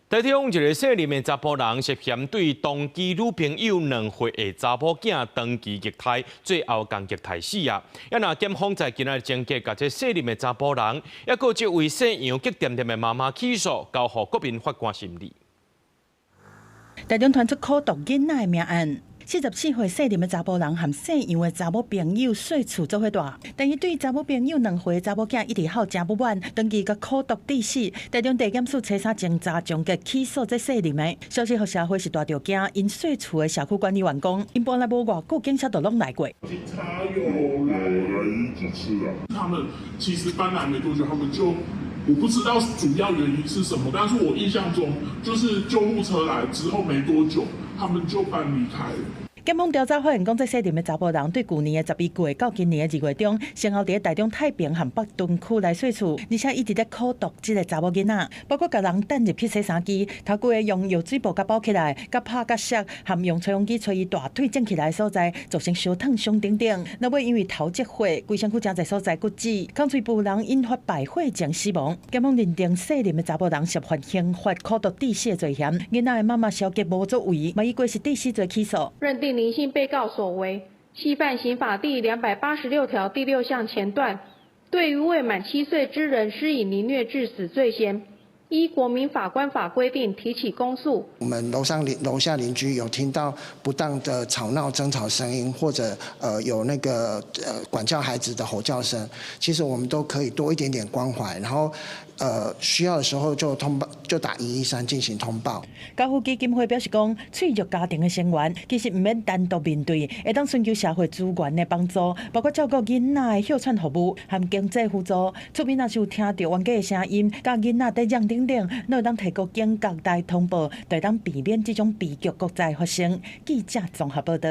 台中一個姓林的查甫人涉嫌對同居女朋友2歲的查某囝長期虐待，最後共虐待死啊！也若檢方在今仔偵結，甲這姓林的查甫人，也閣這位姓楊激甜甜的媽媽起訴，交予國民法官審理。台中傳出苦毒囡仔的命案。44歲姓林的查甫人和姓楊的查某朋友細厝做伙住，但伊對查某朋友2歲的查某囝一直好真不滿，長期甲苦毒致死。台中地檢署查查偵查終結起訴這姓林的。消息予社會是大着驚，因細厝的社區管理員講，因搬來無偌久，警察都攏來過。警察有來幾次啊？他們其實搬來沒多久，他們就。我不知道主要原因是什麼，但是我印象中就是救護車來之後沒多久，他們就搬離開了。檢方調查發現，講這姓林的查甫人對去年的11月到今年的2月中，先後佇台中太平和北屯區來細厝，而且一直在苦毒這個查某囡仔，包括甲人等入去洗衫機，頭規用藥水布甲包起來，甲拍甲削，含用吹風機吹伊大腿整起來的所在，造成燒燙傷等等。那尾因為頭積火，規身軀真儕所在骨折，口喙部人引發敗血症死亡。檢方認定姓林的查甫人涉犯刑法苦毒致死的罪嫌，囡仔的媽媽蕭杰無作為，嘛以過失致死罪起訴。認定林姓被告所為，係犯刑法第286條第6項前段，對於未滿7歲之人施以凌虐致死罪嫌，依國民法官法規定提起公訴。我們樓下鄰居有聽到不當的吵鬧爭吵聲音，或者有那個管教孩子的吼叫聲，其實我們都可以多一點點關懷，然後需要的時候就打113進行通報。家扶基金會表示講，脆弱家庭的成員其實唔免單獨面對，會當尋求社會資源的幫助，包括照顧囡仔的歇喘服務和經濟輔助。厝邊若是有聽到冤家的聲音，甲囡仔在嚷等等，都會當提供警覺來通報，就會當避免這種悲劇再發生。記者綜合報道。